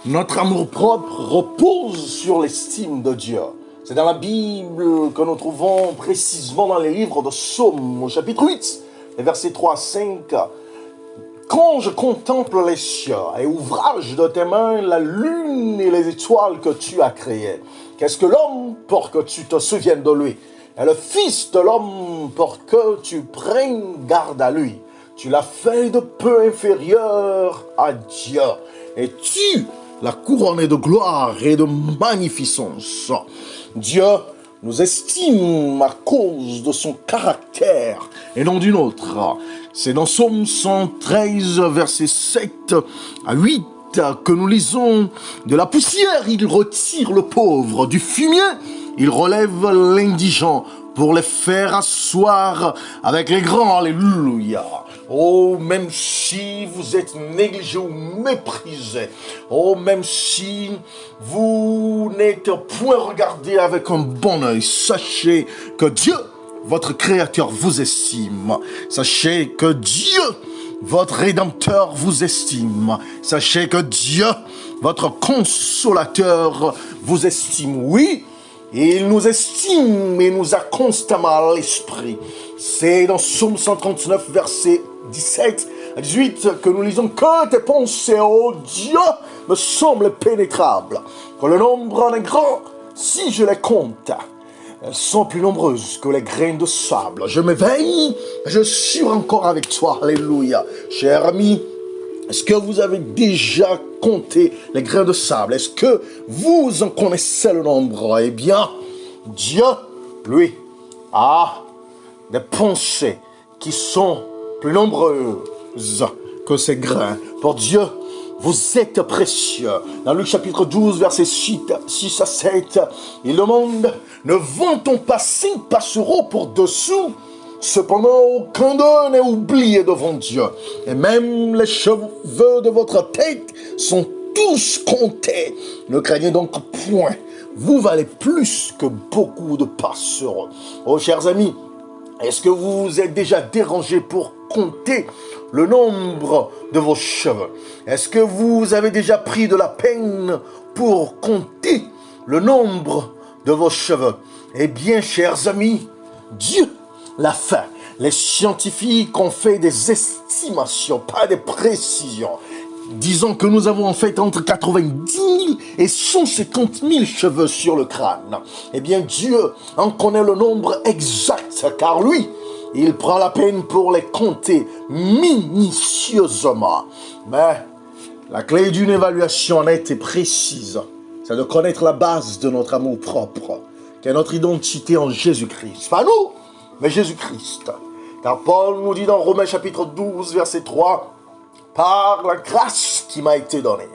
Notre amour-propre repose sur l'estime de Dieu. C'est dans la Bible que nous trouvons précisément dans les livres de Psaume, au chapitre 8, les versets 3 à 5. Quand je contemple les cieux et ouvrage de tes mains, la lune et les étoiles que tu as créées, qu'est-ce que l'homme pour que tu te souviennes de lui? Et le Fils de l'homme pour que tu prennes garde à lui. Tu l'as fait de peu inférieur à Dieu. Et tu l'as couronné de gloire et de magnificence. Dieu nous estime à cause de son caractère et non d'une autre. C'est dans Psaume 113, versets 7 à 8 que nous lisons: de la poussière, il retire le pauvre, du fumier, il relève l'indigent pour les faire asseoir avec les grands. Alléluia. Oh, même si vous êtes négligé ou méprisé, oh, même si vous n'êtes point regardé avec un bon œil, sachez que Dieu, votre Créateur, vous estime. Sachez que Dieu, votre Rédempteur, vous estime. Sachez que Dieu, votre Consolateur, vous estime. Oui, il nous estime et nous a constamment à l'esprit. C'est dans Psaume 139, verset 17 à 18 que nous lisons: que tes pensées, ô Dieu, me semblent pénétrables, que le nombre en est grand si je les compte. Elles sont plus nombreuses que les grains de sable. Je m'éveille, je suis encore avec toi. Alléluia. Cher ami, est-ce que vous avez déjà compté les grains de sable? Est-ce que vous en connaissez le nombre? Eh bien, Dieu, lui, a des pensées qui sont plus nombreuses que ces grains. Pour Dieu, vous êtes précieux. Dans Luc chapitre 12, versets 6 à 7, il demande: ne vend-on pas 5 passereaux pour 2 sous? Cependant, aucun d'eux n'est oublié devant Dieu. Et même les cheveux de votre tête sont tous comptés. Ne craignez donc point. Vous valez plus que beaucoup de passereaux. Oh, chers amis, est-ce que vous vous êtes déjà dérangé pour compter le nombre de vos cheveux? Est-ce que vous avez déjà pris de la peine pour compter le nombre de vos cheveux? Eh bien, chers amis, Dieu l'a fait. Les scientifiques ont fait des estimations, pas des précisions. Disons que nous avons en fait entre 90 000 et 150 000 cheveux sur le crâne. Eh bien, Dieu en connaît le nombre exact, car lui, il prend la peine pour les compter minutieusement. Mais la clé d'une évaluation nette et précise, c'est de connaître la base de notre amour propre, qui est notre identité en Jésus-Christ. Pas nous, mais Jésus-Christ. Car Paul nous dit dans Romains chapitre 12, verset 3, par la grâce qui m'a été donnée,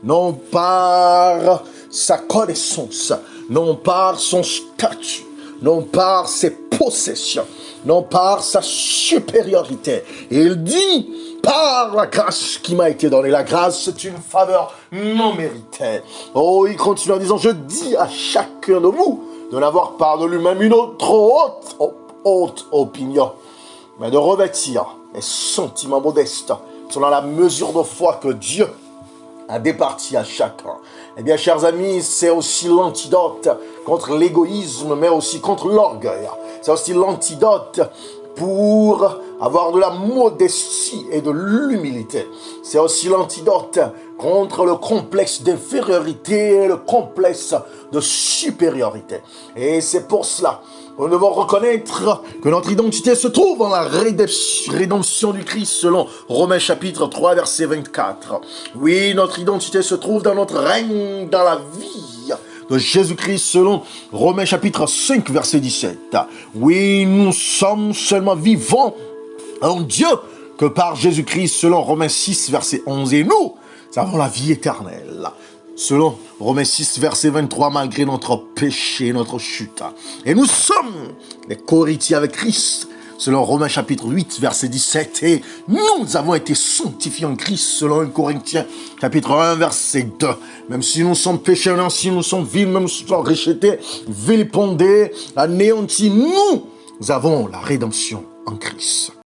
non par sa connaissance, non par son statut, non par ses possessions, non par sa supériorité. Il dit par la grâce qui m'a été donnée. La grâce, c'est une faveur non méritée. Oh, il continue en disant: je dis à chacun de vous de n'avoir pas de lui-même une autre haute opinion, mais de revêtir les sentiments modestes selon la mesure de foi que Dieu a départie à chacun. Eh bien, chers amis, c'est aussi l'antidote contre l'égoïsme, mais aussi contre l'orgueil. C'est aussi l'antidote pour avoir de la modestie et de l'humilité. C'est aussi l'antidote contre le complexe d'infériorité et le complexe de supériorité. Et c'est pour cela que nous devons reconnaître que notre identité se trouve dans la rédemption du Christ selon Romains chapitre 3 verset 24. Oui, notre identité se trouve dans notre règne dans la vie de Jésus-Christ selon Romains chapitre 5 verset 17. Oui, nous sommes seulement vivants en Dieu que par Jésus-Christ selon Romains 6 verset 11. Et nous avons la vie éternelle selon Romains 6, verset 23, malgré notre péché, notre chute. Et nous sommes les co-héritiers avec Christ, selon Romains chapitre 8, verset 17. Et nous avons été sanctifiés en Christ, selon 1 Corinthiens chapitre 1, verset 2. Même si nous sommes pécheurs, même si nous sommes vils, même si nous sommes rejetés, vilipendés, anéantis, nous avons la rédemption en Christ.